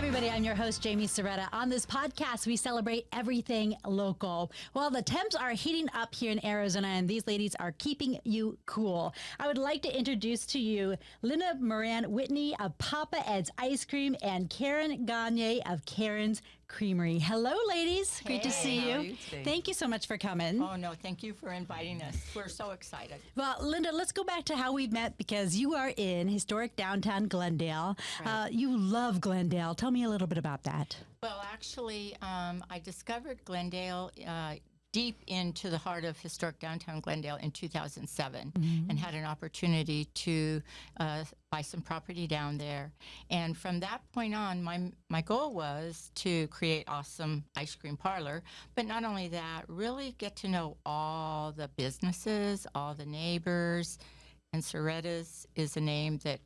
everybody. I'm your host, Jamie Soretta. On this podcast, we celebrate everything local. Well, the temps are heating up here in Arizona, and these ladies are keeping you cool. I would like to introduce to you Linda Moran-Whittley of Papa Ed's Ice Cream and Karen Gagne of Karen's Kreamery. Hello, ladies. Great to see you. Thank you so much for coming. Oh, no, thank you for inviting us. We're so excited. Well, Linda, let's go back to how we met because you are in historic downtown Glendale. Right. You love Glendale. Tell me a little bit about that. Well, actually, I discovered Glendale deep into the heart of historic downtown Glendale in 2007 and had an opportunity to buy some property down there. And from that point on, my goal was to create awesome ice cream parlor. But not only that, really get to know all the businesses, all the neighbors. And Soretta's is a name that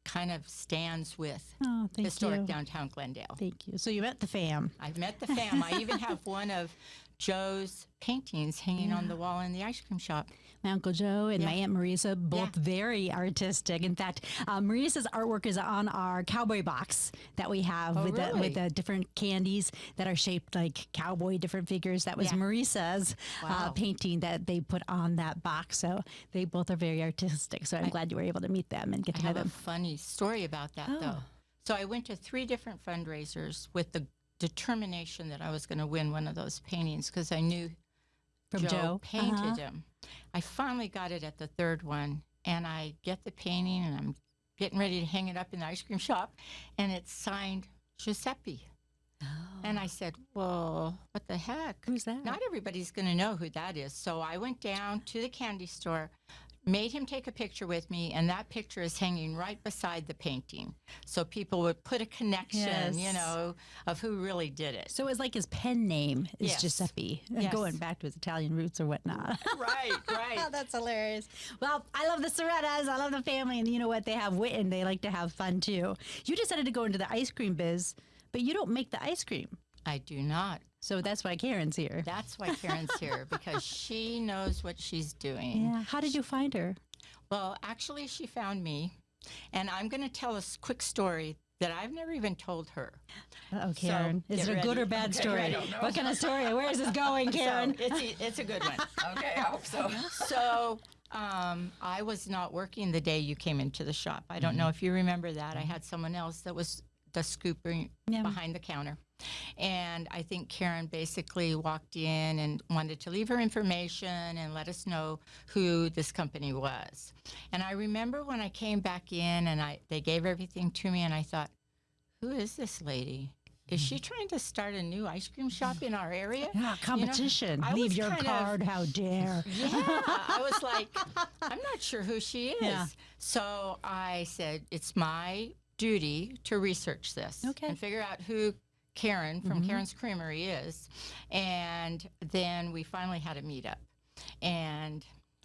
kind of stands with historic downtown Glendale. Thank you. So you met the fam. I've met the fam. I even have one of Joe's paintings hanging on the wall in the ice cream shop. My Uncle Joe and my Aunt Marisa, both very artistic. In fact, Marisa's artwork is on our cowboy box that we have with the different candies that are shaped like cowboy different figures. That was Marisa's painting that they put on that box. So they both are very artistic. So I'm glad you were able to meet them and get to know them. I have a funny story about that, though. So I went to 3 different fundraisers with the determination that I was going to win one of those paintings because I knew Joe painted him. I finally got it at the 3rd one, and I get the painting, and I'm getting ready to hang it up in the ice cream shop, and it's signed Giuseppe. And I said, well, what the heck? Who's that? Not everybody's going to know who that is. So I went down to the candy store, made him take a picture with me, and that picture is hanging right beside the painting. So people would put a connection, you know, of who really did it. So it was like his pen name is Giuseppe, going back to his Italian roots or whatnot. Right. That's hilarious. Well, I love the Sorettas. I love the family. And you know what? They have wit and they like to have fun, too. You decided to go into the ice cream biz, but you don't make the ice cream. I do not. So that's why Karen's here. That's why Karen's here, because she knows what she's doing. Yeah. How did you find her? Well, actually, she found me. And I'm going to tell a quick story that I've never even told her. Oh, Karen. So, is it a good or bad story? What kind of story? Where is this going, Karen? So, it's a good one. Okay, I hope so. So I was not working the day you came into the shop. I don't know if you remember that. I had someone else that was the scooper behind the counter. And I think Karen basically walked in and wanted to leave her information and let us know who this company was. And I remember when I came back in and they gave everything to me and I thought, who is this lady? Is she trying to start a new ice cream shop in our area? Yeah, competition. You know, leave your card, how dare. Yeah, I was like, I'm not sure who she is. Yeah. So I said, it's my duty to research this and figure out who Karen from Karen's Kreamery is. And then we finally had a meetup. And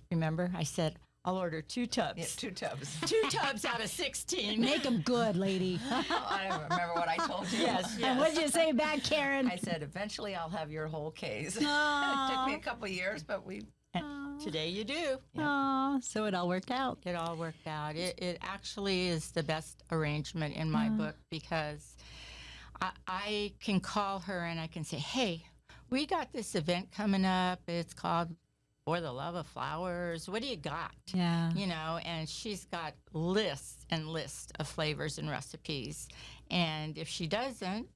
remember, I said, I'll order 2 tubs. Yeah, 2 tubs. 2 tubs out of 16. Make them good, lady. I don't remember what I told you. Yes. And what'd you say back, Karen? I said, eventually I'll have your whole case. It took me a couple of years, but today you do. Oh, so it all worked out. It all worked out. It actually is the best arrangement in my book because I can call her and I can say, hey, we got this event coming up. It's called For the Love of Flowers. What do you got? Yeah. You know, and she's got lists and lists of flavors and recipes. And if she doesn't,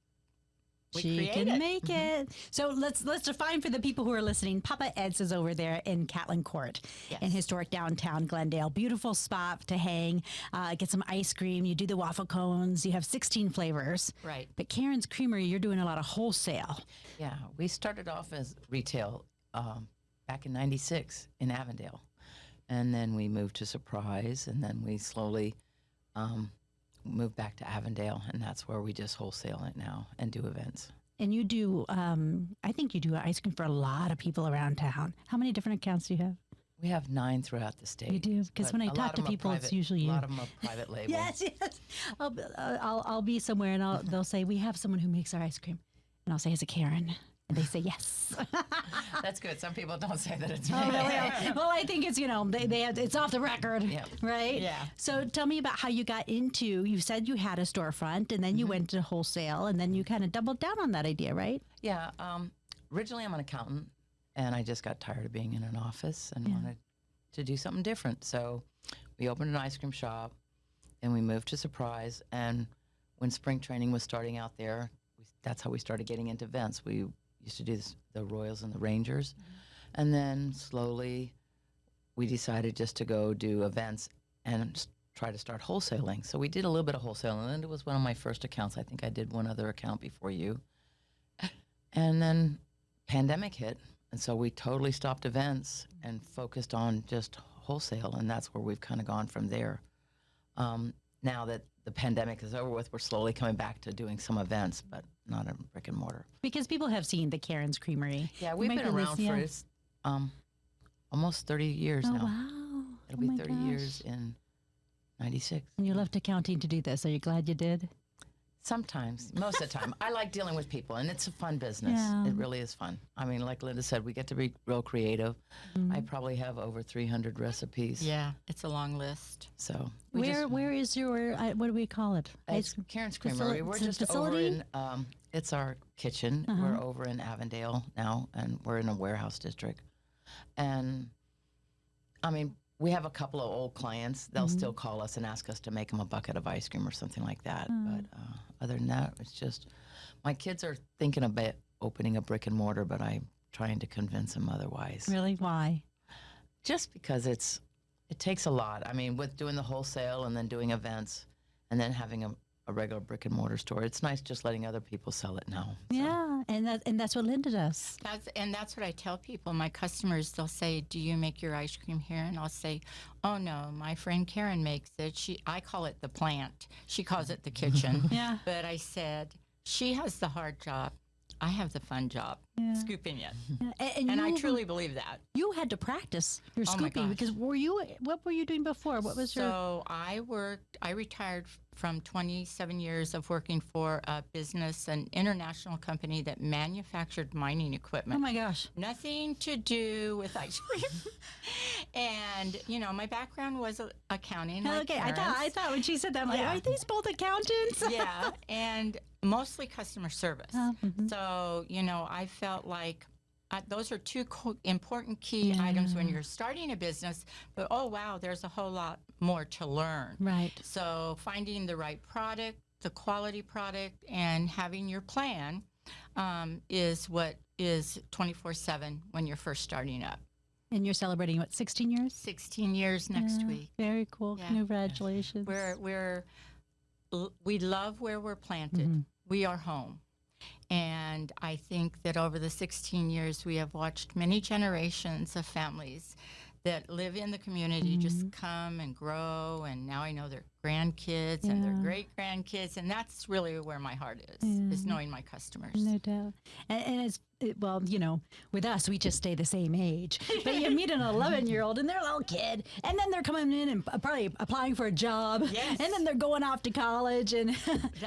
she can make it. So let's define for the people who are listening. Papa Ed's is over there in Catlin Court in historic downtown Glendale. Beautiful spot to hang, get some ice cream. You do the waffle cones. You have 16 flavors. Right. But Karen's Kreamery, you're doing a lot of wholesale. yeah, we started off as retail back in '96 in Avondale. And then we moved to Surprise, and then we slowly moved back to Avondale, and that's where we just wholesale it now and do events. And you do, I think you do ice cream for a lot of people around town. How many different accounts do you have? We have 9 throughout the state. You do? Because when I talk to people, it's usually you. A lot of them are private label. Yes. I'll be somewhere and they'll say, we have someone who makes our ice cream. And I'll say, is it Karen? And they say yes. That's good. Some people don't say that it's Oh, me. really? Well, I think it's, they have, it's off the record, Yeah. right? Yeah. So tell me about how you got into, you said you had a storefront and then you went to wholesale and then you kind of doubled down on that idea, right? Yeah. Originally, I'm an accountant, and I just got tired of being in an office and wanted to do something different. So we opened an ice cream shop, and we moved to Surprise. And when spring training was starting out there, that's how we started getting into events. We used to do the Royals and the Rangers. And then slowly we decided just to go do events and try to start wholesaling. So we did a little bit of wholesaling, and it was one of my first accounts. I think I did one other account before you. And then pandemic hit, and so we totally stopped events and focused on just wholesale, and that's where we've kind of gone from there. Now that the pandemic is over with, we're slowly coming back to doing some events, but not a brick and mortar. Because people have seen the Karen's Creamery. Yeah, we've been around for almost 30 years Oh, now. wow. It'll be 30 years in 96. And you left accounting to do this. Are you glad you did? Sometimes, most of the time. I like dealing with people, and it's a fun business. Yeah. It really is fun. I mean, like Linda said, we get to be real creative. I probably have over 300 recipes. Yeah, it's a long list. So we Where is your, what do we call it? it's Karen's Creamery. facility- We're it's a just facility? over in, it's our kitchen. We're over in Avondale now, and we're in a warehouse district. And, I mean, we have a couple of old clients. They'll still call us and ask us to make them a bucket of ice cream or something like that. But other than that, it's just, my kids are thinking about opening a brick and mortar, but I'm trying to convince them otherwise. Really? Why? Just because it takes a lot. I mean, with doing the wholesale and then doing events and then having a regular brick and mortar store, it's nice just letting other people sell it now. So. Yeah, and that's what Linda does. That's what I tell people. My customers, they'll say, "Do you make your ice cream here?" And I'll say, "Oh no, my friend Karen makes it. I call it the plant. She calls it the kitchen." Yeah. But I said, she has the hard job. I have the fun job, scooping it. And I truly believe that. You had to practice your Oh my scooping gosh. because what were you doing before? What was your? So I retired from 27 years of working for a business, an international company that manufactured mining Oh equipment. my gosh. Nothing to do with ice cream. And, my background was accounting. Like Okay, I Karen's. thought when she said that, I'm like, Yeah. are these both accountants? Yeah, and mostly customer service. So, I felt like those are two important key items when you're starting a business. But, oh, wow, there's a whole lot more to learn. Right. So finding the right product, the quality product, and having your plan is what is 24/7 when you're first starting up. And you're celebrating what, 16 years? 16 years next Yeah, week. Very cool. Yeah. Congratulations. We love where we're planted. We are home. And I think that over the 16 years, we have watched many generations of families that live in the community just come and grow. And now I know their grandkids and their great grandkids. And that's really where my heart is knowing my customers. No doubt. And well, with us, we just stay the same age. But you meet an 11-year-old and they're a little kid, and then they're coming in and probably applying for a job. Yes. And then they're going off to college and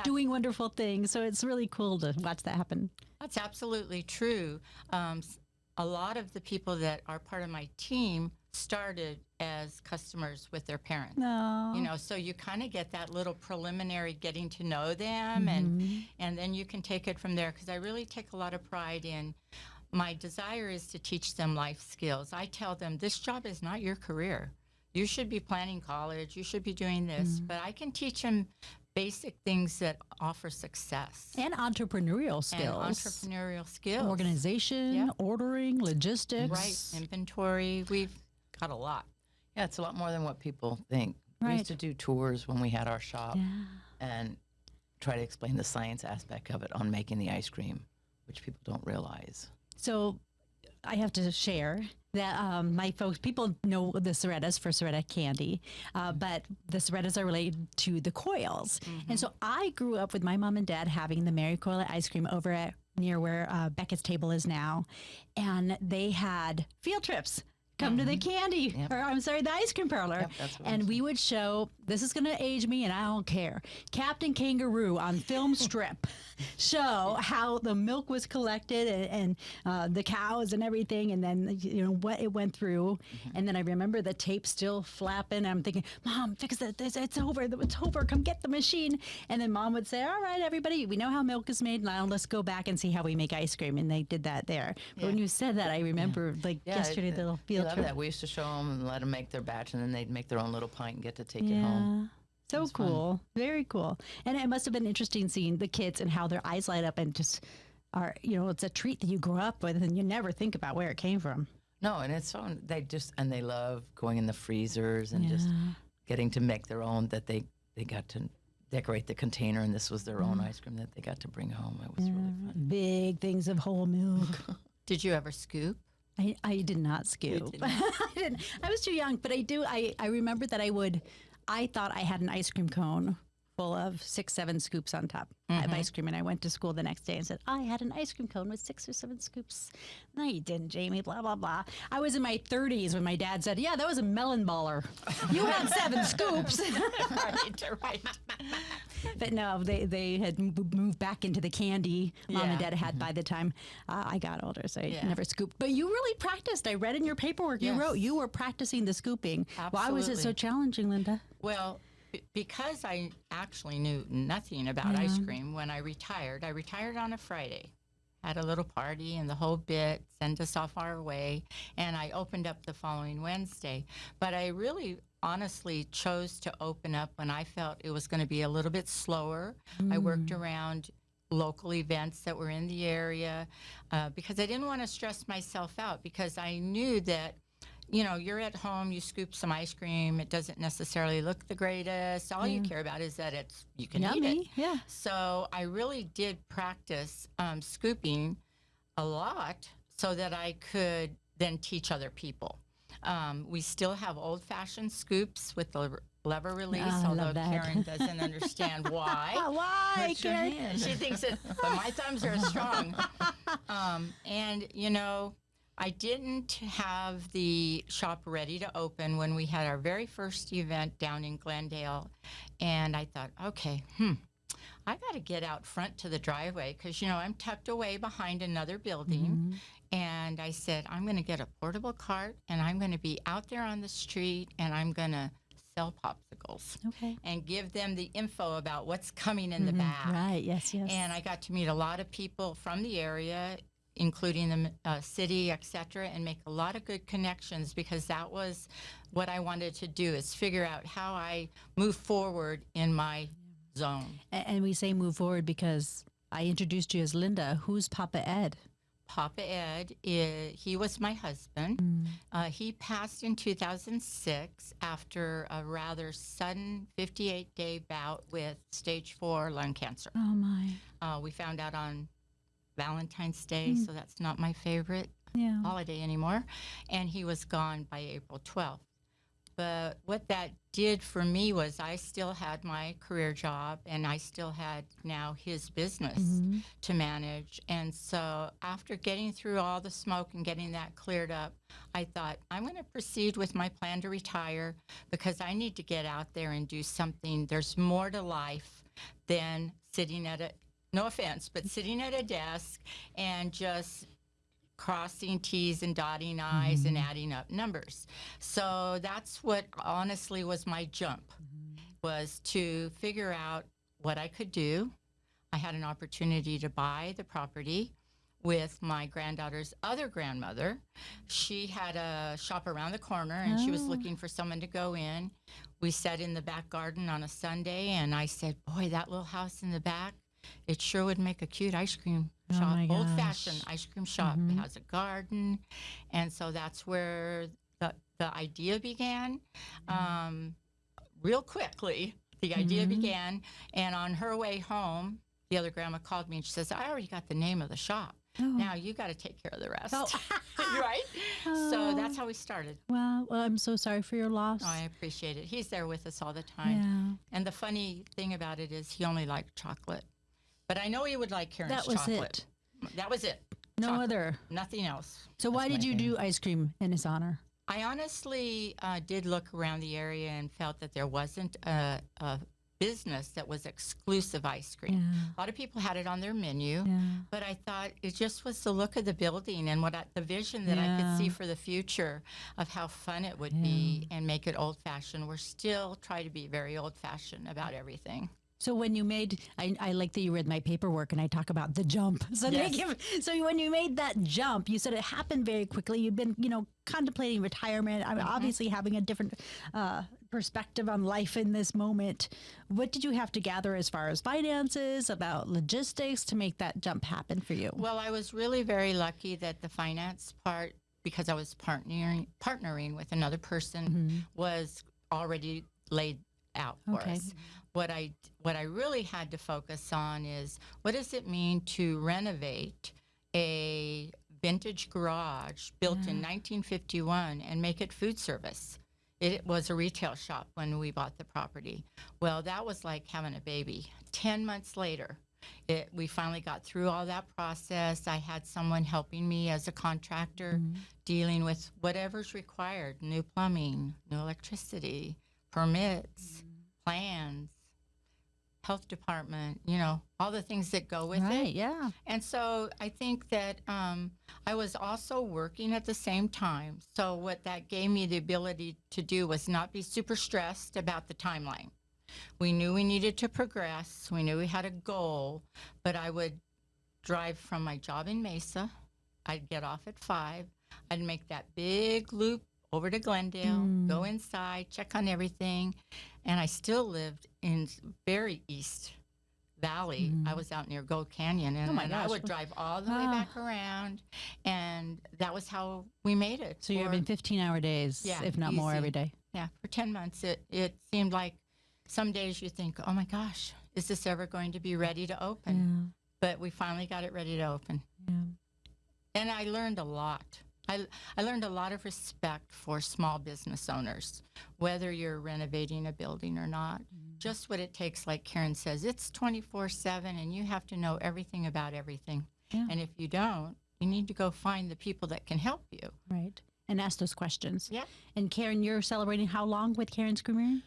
doing wonderful things. So it's really cool to watch that happen. That's absolutely true. A lot of the people that are part of my team started as customers with their parents. No. So you kind of get that little preliminary getting to know them, and then you can take it from there, because I really take a lot of pride in my desire is to teach them life skills. I tell them, this job is not your career. You should be planning college. You should be doing this. But I can teach them basic things that offer success. And entrepreneurial skills. Organization, ordering, logistics. Right, inventory. We've got a lot. Yeah, it's a lot more than what people think. Right. We used to do tours when we had our shop and try to explain the science aspect of it on making the ice cream, which people don't realize. So I have to share that my folks, people know the Sorettas for Soretta candy, but the Sorettas are related to the Coils. And so I grew up with my mom and dad having the Mary Coyle ice cream over at near where Beckett's table is now. And they had field trips. Come to the candy, or I'm sorry, the ice cream parlor. Yep, that's what and we would show this is going to age me and I don't care. Captain Kangaroo on film strip show how the milk was collected and the cows and everything, and then, you know, what it went through. And then I remember the tape still flapping. I'm thinking, Mom, fix it. It's over. It's over. Come get the machine. And then Mom would say, all right, everybody, we know how milk is made. Now let's go back and see how we make ice cream. And they did that there. But when you said that, I remember yesterday the little field love trip. that. We used to show them and let them make their batch, and then they'd make their own little pint and get to take it home. So cool. Very cool. And it must have been interesting seeing the kids and how their eyes light up and just are, you know, it's a treat that you grow up with and you never think about where it came from. No, and it's so, they love going in the freezers and just getting to make their own, that they got to decorate the container, and this was their own ice cream that they got to bring home. It was really fun. Big things of whole milk. Did you ever scoop? I did not scoop. I didn't. I was too young, but I remember that I thought I had an ice cream cone full of 6, 7 scoops on top of ice cream. And I went to school the next day and said, I had an ice cream cone with 6 or 7 scoops. No, you didn't, Jamie, blah, blah, blah. I was in my 30s when my dad said, yeah, that was a melon baller. You had 7 scoops. Right. But no, they had moved back into the candy Mom and Dad had by the time I got older, so I never scooped. But you really practiced. I read in your paperwork you wrote you were practicing the scooping. Absolutely. Why was it so challenging, Linda? Well, because I actually knew nothing about ice cream when I retired on a Friday. Had a little party and the whole bit, sent us off our way, and I opened up the following Wednesday. But I really honestly chose to open up when I felt it was going to be a little bit slower. I worked around local events that were in the area because I didn't want to stress myself out, because I knew that, you know, you're at home, you scoop some ice cream, it doesn't necessarily look the greatest. All you care about is that you can eat it. Yeah. So I really did practice scooping a lot so that I could then teach other people. We still have old-fashioned scoops with the lever release, although Karen doesn't understand why. Why, Karen? She thinks that, but my thumbs are strong. And, you know, I didn't have the shop ready to open when we had our very first event down in Glendale. And I thought, okay, I got to get out front to the driveway because, you know, I'm tucked away behind another building. And I said, I'm going to get a portable cart and I'm going to be out there on the street and I'm going to sell popsicles and give them the info about what's coming in the back. Right, yes. And I got to meet a lot of people from the area, including the city, et cetera, and make a lot of good connections, because that was what I wanted to do, is figure out how I move forward in my zone. And we say move forward because I introduced you as Linda. Who's Papa Ed? Papa Ed, he was my husband. He passed in 2006 after a rather sudden 58-day bout with stage 4 lung cancer. Oh, my. We found out on Valentine's Day, so that's not my favorite holiday anymore. And he was gone by April 12th. But what that did for me was I still had my career job and I still had now his business to manage. And so after getting through all the smoke and getting that cleared up, I thought, I'm going to proceed with my plan to retire because I need to get out there and do something. There's more to life than sitting at a, no offense, but sitting at a desk and just crossing T's and dotting I's and adding up numbers. So that's what honestly was my jump, was to figure out what I could do. I had an opportunity to buy the property with my granddaughter's other grandmother. She had a shop around the corner and she was looking for someone to go in. We sat in the back garden on a Sunday and I said, boy, that little house in the back, it sure would make a cute ice cream shop, old-fashioned ice cream shop. It has a garden, and so that's where the idea began. Real quickly, the idea began, and on her way home, the other grandma called me, and she says, I already got the name of the shop. Now you got to take care of the rest. Right? So that's how we started. Well, I'm so sorry for your loss. Oh, I appreciate it. He's there with us all the time. And the funny thing about it is he only liked chocolate. But I know he would like Karen's chocolate. That was it. That was it. No Chocolate. other. Nothing else. So why did you do ice cream in his honor? I honestly did look around the area and felt that there wasn't a business that was exclusive ice cream. Yeah. A lot of people had it on their menu, Yeah. but I thought it just was the look of the building and the vision that I could see for the future of how fun it would be and make it old-fashioned. We're still trying to be very old-fashioned about everything. So when you made, I like that you read my paperwork and I talk about the jump. So so when you made that jump, you said it happened very quickly. You've been, contemplating retirement. I mean, obviously having a different perspective on life in this moment. What did you have to gather as far as finances, about logistics to make that jump happen for you? Well, I was really very lucky that the finance part, because I was partnering with another person, was already laid out for us. What I really had to focus on is, what does it mean to renovate a vintage garage built in 1951 and make it food service? It was a retail shop when we bought the property. Well, that was like having a baby. 10 months later, we finally got through all that process. I had someone helping me as a contractor, dealing with whatever's required: new plumbing, new electricity, permits, plans, health department, all the things that go with it. Yeah. And so I think that I was also working at the same time. So what that gave me the ability to do was not be super stressed about the timeline. We knew we needed to progress. We knew we had a goal, but I would drive from my job in Mesa. I'd get off at 5. I'd make that big loop over to Glendale, go inside, check on everything. And I still lived in very East Valley. I was out near Gold Canyon, and I would drive all the way back around, and that was how we made it. So you're having 15-hour days, if not more, every day. Yeah, for 10 months. It seemed like some days you think, oh my gosh, is this ever going to be ready to open? But we finally got it ready to open. And I learned a lot. I learned a lot of respect for small business owners, whether you're renovating a building or not. Just what it takes, like Karen says, it's 24/7, and you have to know everything about everything. And if you don't, you need to go find the people that can help you. Right. And ask those questions. Yeah. And Karen, you're celebrating how long with Karen's Kreamery?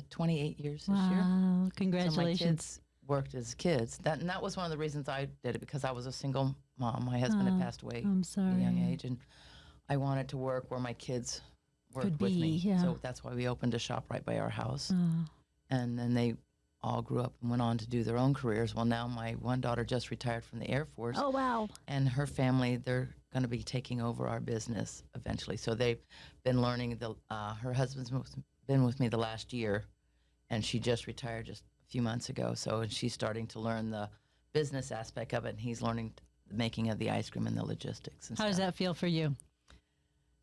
28 years this year. Wow, congratulations. So my kids worked as kids. That was one of the reasons I did it, because I was a single mom. My husband had passed away I'm sorry. at a young age, and I wanted to work where my kids worked with me. So that's why we opened a shop right by our house. And then they all grew up and went on to do their own careers. Well, now my one daughter just retired from the Air Force. Oh, wow. And her family, they're going to be taking over our business eventually. So they've been learning. Her husband's been with me the last year, and she just retired just a few months ago. So she's starting to learn the business aspect of it, and he's learning the making of the ice cream and the logistics and How stuff. does that feel for you?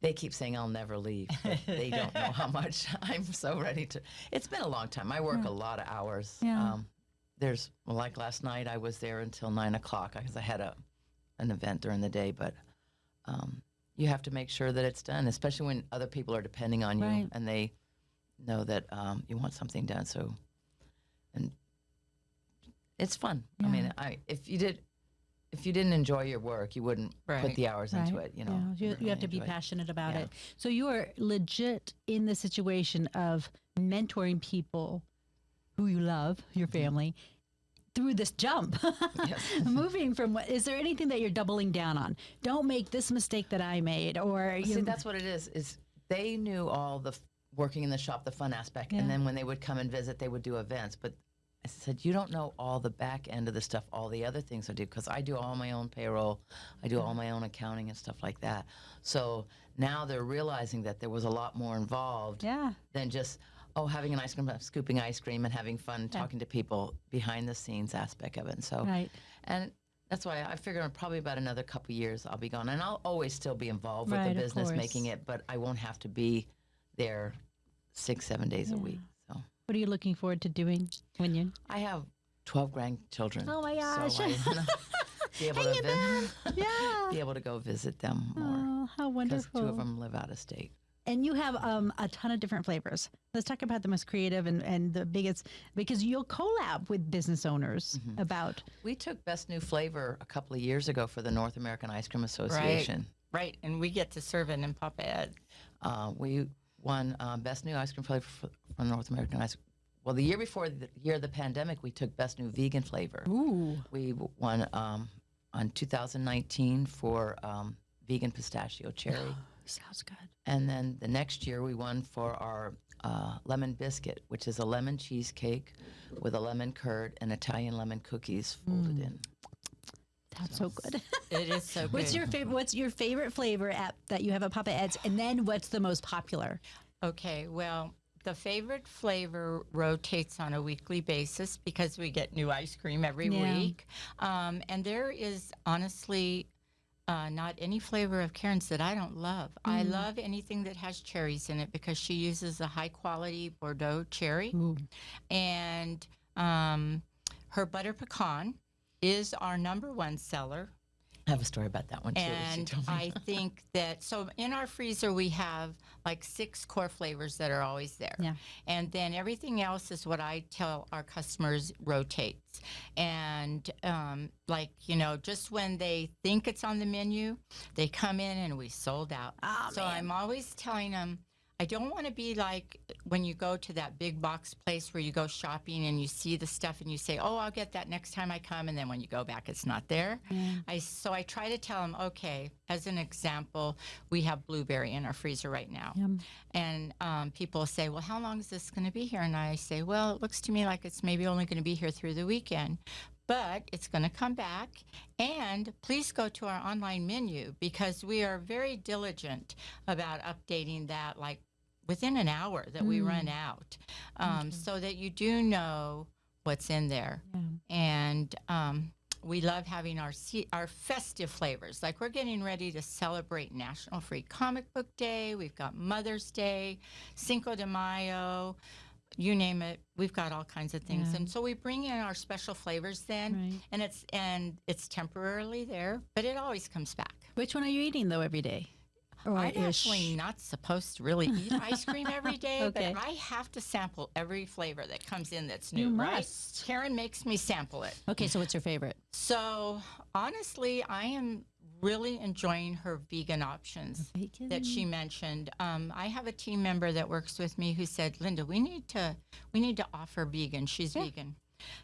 They keep saying I'll never leave, but they don't know how much I'm so ready to. It's been a long time. I work a lot of hours. Like last night, I was there until 9 o'clock because I had an event during the day. But you have to make sure that it's done, especially when other people are depending on you and they know that you want something done. So, and it's fun. I mean, if you didn't enjoy your work, you wouldn't put the hours into it. You have to be passionate about it. So you are legit in the situation of mentoring people who you love, your family, through this jump. Moving from is there anything that you're doubling down on? Don't make this mistake that I made, or see, that's what it is they knew all the working in the shop, the fun aspect, and then when they would come and visit, they would do events. But I said, you don't know all the back end of the stuff, all the other things I do, because I do all my own payroll, I do all my own accounting and stuff like that. So now they're realizing that there was a lot more involved than just, having an ice cream, scooping ice cream and having fun, talking to people behind the scenes aspect of it. And so, and that's why I figure probably about another couple years I'll be gone. And I'll always still be involved with the business, making it, but I won't have to be there 6-7 days a week. So. What are you looking forward to doing when you? I have 12 grandchildren. Oh my gosh! So I wanna be able to be able to go visit them more. Oh, how wonderful! Because 2 of them live out of state. And you have a ton of different flavors. Let's talk about the most creative and the biggest, because you'll collab with business owners about. We took Best New Flavor a couple of years ago for the North American Ice Cream Association. Right, and we get to serve it in Papa Ed. We won Best New Ice Cream Flavor for North American Ice. Well, the year before the year of the pandemic, we took Best New Vegan Flavor. Ooh. We won on 2019 for vegan pistachio cherry. Sounds good. And then the next year we won for our lemon biscuit, which is a lemon cheesecake with a lemon curd and Italian lemon cookies folded in. That's so good. It is so good. What's your favorite flavor that you have at Papa Ed's? And then what's the most popular? Okay, well, the favorite flavor rotates on a weekly basis because we get new ice cream every week. And there is honestly not any flavor of Karen's that I don't love. I love anything that has cherries in it because she uses a high quality Bordeaux cherry. And her butter pecan is our #1 seller. I have a story about that one too. And I think that, so in our freezer, we have like 6 core flavors that are always there. Yeah. And then everything else is what I tell our customers rotates. And like, you know, just when they think it's on the menu, they come in and we sold out. Oh, so man. I'm always telling them, I don't want to be like when you go to that big box place where you go shopping and you see the stuff and you say, oh, I'll get that next time I come. And then when you go back, it's not there. So I try to tell them, okay, as an example, we have blueberry in our freezer right now. And people say, well, how long is this going to be here? And I say, well, it looks to me like it's maybe only going to be here through the weekend. But it's going to come back. And please go to our online menu because we are very diligent about updating that like within an hour that we run out so that you do know what's in there. And we love having our festive flavors. Like we're getting ready to celebrate National Free Comic Book Day. We've got Mother's Day, Cinco de Mayo. You name it, we've got all kinds of things. And so we bring in our special flavors then, and it's temporarily there, but it always comes back. Which one are you eating, though, every day? I'm actually not supposed to really eat ice cream every day, but I have to sample every flavor that comes in that's new, right? Karen makes me sample it. Okay, so what's your favorite? So honestly, I am really enjoying her vegan options that she mentioned. I have a team member that works with me who said, Linda, we need to offer vegan. She's vegan.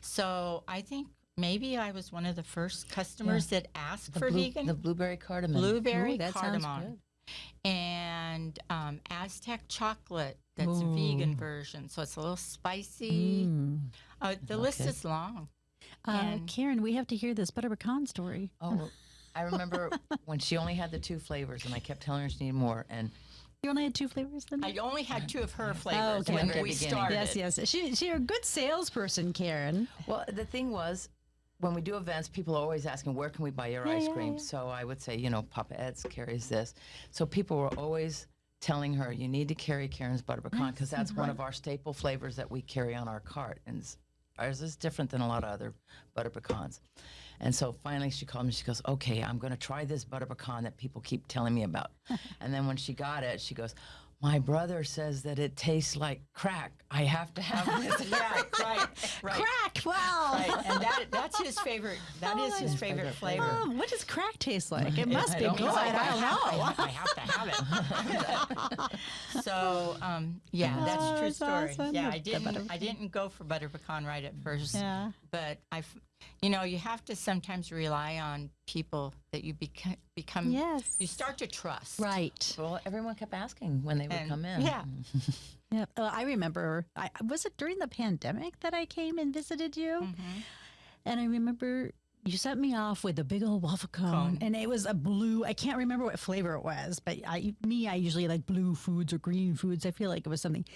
So I think maybe I was one of the first customers that asked for vegan. The blueberry cardamom. Blueberry that cardamom. sounds good. And Aztec chocolate, that's a vegan version. So it's a little spicy. The list is long. Karen, we have to hear this butter pecan story. Oh, I remember when she only had the 2 flavors, and I kept telling her she needed more. And You only had 2 flavors then? I only had 2 of her flavors okay. when Okay. we started. Yes. She's a good salesperson, Karen. well, the thing was, when we do events, people are always asking, where can we buy your ice cream? So I would say, you know, Papa Ed's carries this. So people were always telling her, you need to carry Karen's butter pecan because that's one of our staple flavors that we carry on our cart. And ours is different than a lot of other butter pecans. And so finally she called me, she goes, okay, I'm going to try this butter pecan that people keep telling me about. And then when she got it, she goes, my brother says that it tastes like crack. I have to have this. Yeah, right. Crack! Wow! Right, and that's his favorite. That is his favorite flavor. What does crack taste like? It must be don't good. know. I don't know. I have to have it. So, yeah, that's a true that's story. awesome. Yeah, The I didn't go for butter pecan right at first. Yeah. But you have to sometimes rely on people that you become. Yes. You start to trust. Right. Well, everyone kept asking when they would And- come in. Yeah. Yeah. I remember, was it during the pandemic that I came and visited you? And I remember you sent me off with a big old waffle cone, and it was a blue. I can't remember what flavor it was, but I usually like blue foods or green foods. I feel like it was something,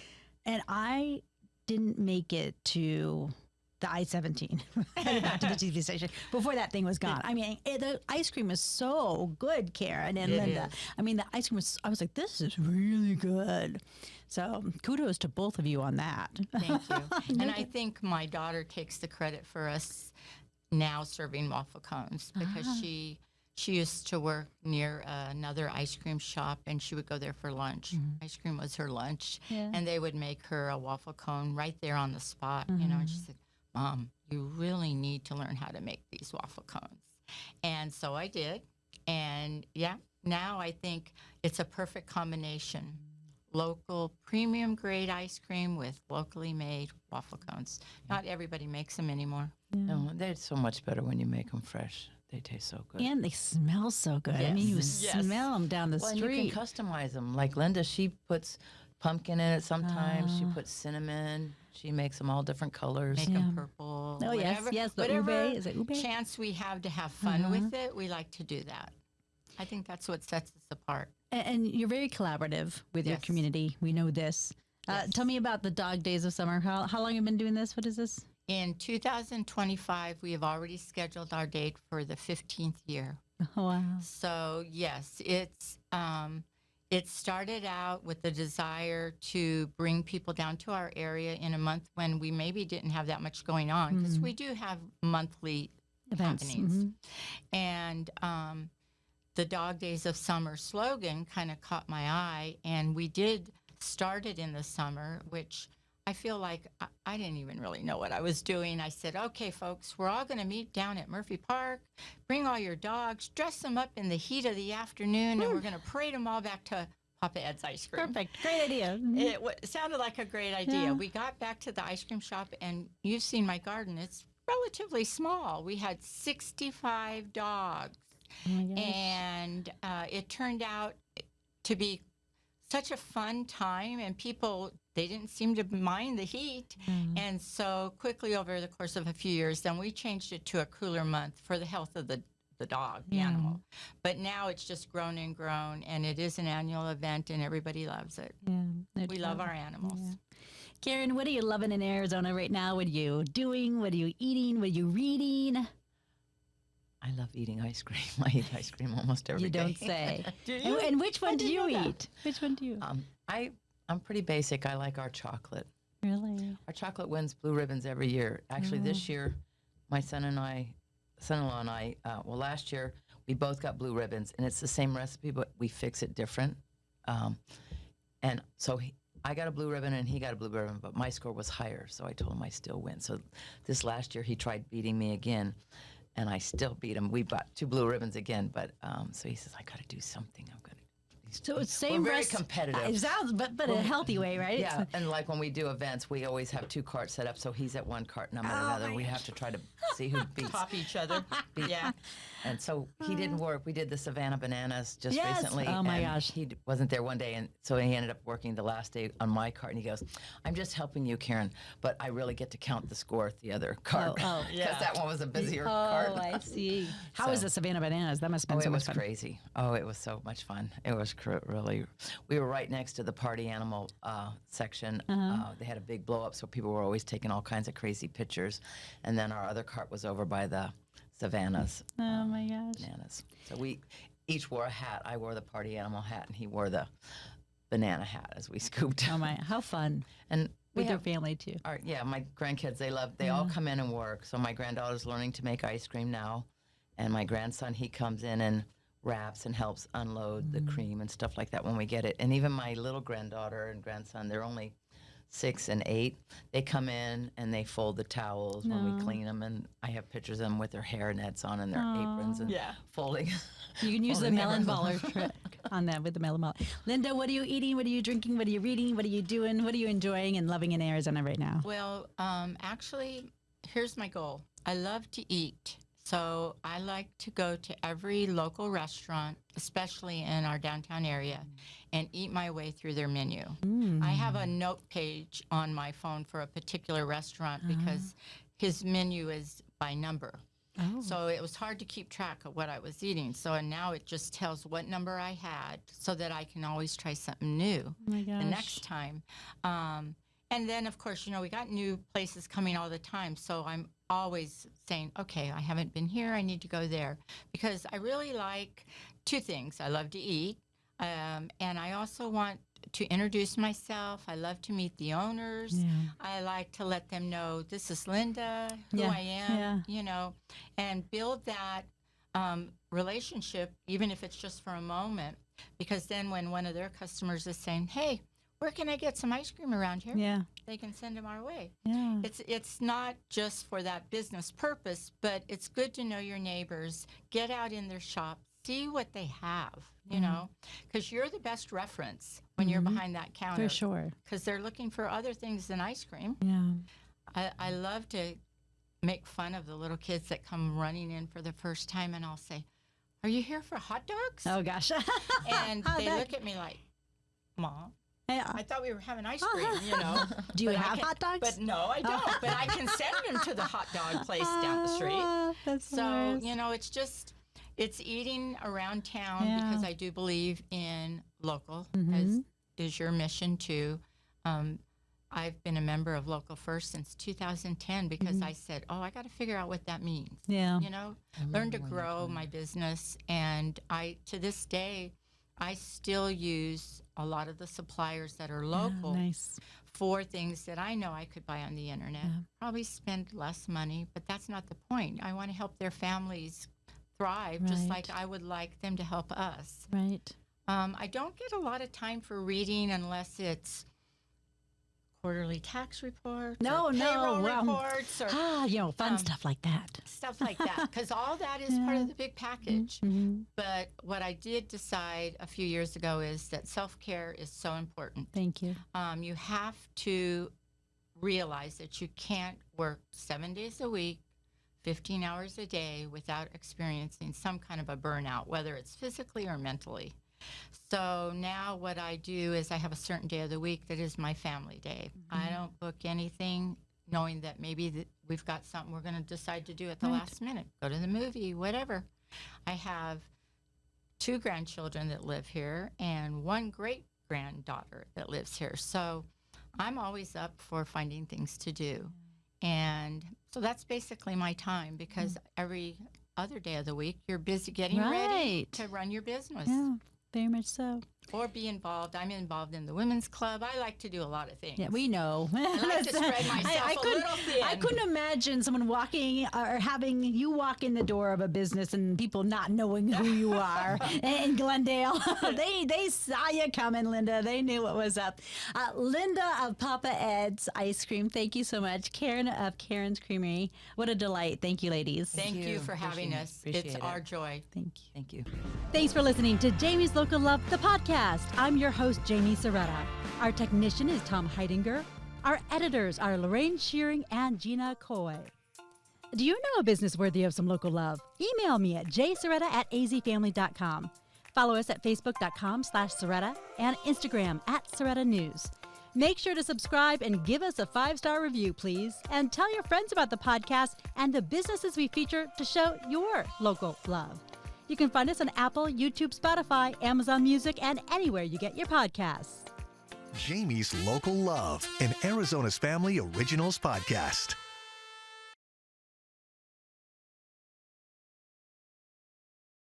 and I didn't make it to the I-17 back to the TV station before that thing was gone. I mean, the ice cream is so good, Karen and Linda. I mean, the ice cream was. I was like, this is really good. So kudos to both of you on that. Thank you. And I think my daughter takes the credit for us now serving waffle cones because she used to work near another ice cream shop and she would go there for lunch. Ice cream was her lunch. And they would make her a waffle cone right there on the spot, you know, and she said, Mom, you really need to learn how to make these waffle cones. And so I did. And yeah, now I think it's a perfect combination. Local premium grade ice cream with locally made waffle cones. Not everybody makes them anymore. No, they're so much better when you make them fresh. They taste so good. And they smell so good. I mean, you Yes. smell them down the Well, and street. you can customize them. Like Linda, she puts pumpkin in it sometimes. She puts cinnamon. She makes them all different colors. Make them purple. Oh, yes, yes, the whatever ube. Is it ube? chance we have to have fun with it, we like to do that. I think that's what sets us apart. And you're very collaborative with your Yes. community. We know this. Yes. Tell me about the Dog Days of Summer. How long have you been doing this? What is this? In 2025, we have already scheduled our date for the 15th year. Oh, wow. So yes, it started out with the desire to bring people down to our area in a month when we maybe didn't have that much going on, because we do have monthly Events. happenings. And the Dog Days of Summer slogan kind of caught my eye, and we did start it in the summer, which I feel like I didn't even really know what I was doing. I said, okay, folks, we're all going to meet down at Murphy Park. Bring all your dogs, dress them up in the heat of the afternoon, and we're going to parade them all back to Papa Ed's ice cream. Perfect. Great idea. It sounded like a great idea. Yeah. We got back to the ice cream shop, and you've seen my garden. It's relatively small. We had 65 dogs. Oh my gosh. And it turned out to be such a fun time, and people, they didn't seem to mind the heat. And so quickly over the course of a few years, then we changed it to a cooler month for the health of the dog, the animal. But now it's just grown and grown, and it is an annual event, and everybody loves it. Yeah, We love our animals. Karen, what are you loving in Arizona right now? What are you doing? What are you eating? What are you reading? I love eating ice cream. I eat ice cream almost every day. You don't say. Do you? And which one do didn't you know that. eat? Which one do you? I'm pretty basic. I like our chocolate. Really? Our chocolate wins blue ribbons every year. Actually, this year, my son-in-law and I, well, last year we both got blue ribbons, and it's the same recipe, but we fix it different. And so I got a blue ribbon and he got a blue ribbon, but my score was higher, so I told him I still win. So this last year he tried beating me again, and I still beat him. We bought 2 blue ribbons again, but so he says, I got to do something. I'm going to. So it's same We're very rest- competitive. It sounds, but in a healthy way, right? Yeah, and like when we do events, we always have 2 carts set up. So he's at one cart and I'm at another. We have to try to see who beats. Top each other. Yeah. And so he didn't work. We did the Savannah Bananas just Yes. recently. Oh, my and gosh. He wasn't there one day, and so he ended up working the last day on my cart. And he goes, "I'm just helping you, Karen, but I really get to count the score at the other cart Oh, because yeah. that one was a busier Oh, cart." I see. How was So- the Savannah Bananas? That must have been Oh, so it much was fun. crazy. Oh, it was so much fun. It was really. We were right next to the party animal section. They had a big blow up, so people were always taking all kinds of crazy pictures. And then our other cart was over by the Savannah's Oh my gosh. bananas. So we each wore a hat. I wore the party animal hat, and he wore the banana hat as we scooped. Oh my, how fun. And we With your have family too. my grandkids. They all come in and work. So my granddaughter's learning to make ice cream now, and my grandson, he comes in and wraps and helps unload the cream and stuff like that when we get it. And even my little granddaughter and grandson, they're only 6 and 8. They come in and they fold the towels when we clean them, and I have pictures of them with their hair nets on and their aprons and Yeah. folding. You can use the Folding melon everything. baller trick on that with the melon baller. Linda, what are you eating? What are you drinking? What are you reading? What are you doing? What are you enjoying and loving in Arizona right now? Well, actually, here's my goal. I love to eat. So I like to go to every local restaurant, especially in our downtown area, and eat my way through their menu. I have a note page on my phone for a particular restaurant because his menu is by number. Oh. So it was hard to keep track of what I was eating. So now it just tells what number I had so that I can always try something new Oh my gosh. the next time. And then, of course, we got new places coming all the time. So I'm always saying, okay, I haven't been here. I need to go there. Because I really like 2 things. I love to eat. And I also want to introduce myself. I love to meet the owners. Yeah. I like to let them know this is Linda, who Yeah, I am, yeah. and build that relationship, even if it's just for a moment. Because then when one of their customers is saying, hey, where can I get some ice cream around here? Yeah. They can send them our way. Yeah. It's not just for that business purpose, but it's good to know your neighbors, get out in their shops, see what they have, you know, because you're the best reference when you're behind that counter. For sure. Because they're looking for other things than ice cream. Yeah. I love to make fun of the little kids that come running in for the first time, and I'll say, "Are you here for hot dogs?" Oh, gosh. And they look at me like, "Mom, Yeah. I thought we were having ice cream, you know." Do you But I have can- hot dogs? But no, I don't. But I can send them to the hot dog place down the street. That's So, hilarious. you know, it's eating around town Yeah. because I do believe in local, Mm-hmm. as is your mission too. I've been a member of Local First since 2010 because I said, I got to figure out what that means. Yeah. You know, learn to grow my business. And to this day, I still use a lot of the suppliers that are local Nice. for things that I know I could buy on the internet. Probably spend less money, but that's not the point. I want to help their families thrive just like I would like them to help us. Right. I don't get a lot of time for reading unless it's quarterly tax reports, or payroll reports, or fun stuff like that. stuff like that, because all that is part of the big package. But what I did decide a few years ago is that self-care is so important. Thank you. You have to realize that you can't work 7 days a week, 15 hours a day without experiencing some kind of a burnout, whether it's physically or mentally. So now what I do is I have a certain day of the week that is my family day. I don't book anything knowing that maybe we've got something we're going to decide to do at the last minute, go to the movie, whatever. I have 2 grandchildren that live here and 1 great-granddaughter that lives here. So I'm always up for finding things to do. And so that's basically my time because every other day of the week, you're busy getting ready to run your business. Yeah, very much so. Or be involved. I'm involved in the women's club. I like to do a lot of things. Yeah, we know. I like to spread myself a little thin. I couldn't imagine someone walking or having you walk in the door of a business and people not knowing who you are in Glendale. They saw you coming, Linda. They knew what was up. Linda of Papa Ed's Ice Cream, thank you so much. Karen of Karen's Kreamery. What a delight. Thank you, ladies. Thank you for having us. It's our joy. Thank you. Thank you. Thanks for listening to Jamie's Local Love, the podcast. I'm your host, Jamie Soretta. Our technician is Tom Heidinger. Our editors are Lorraine Shearing and Gina Coy. Do you know a business worthy of some local love? Email me at jsoretta@azfamily.com. Follow us at facebook.com/Soretta and Instagram @SorettaNews. Make sure to subscribe and give us a 5-star review, please. And tell your friends about the podcast and the businesses we feature to show your local love. You can find us on Apple, YouTube, Spotify, Amazon Music, and anywhere you get your podcasts. Jamie's Local Love, an Arizona's Family Originals podcast.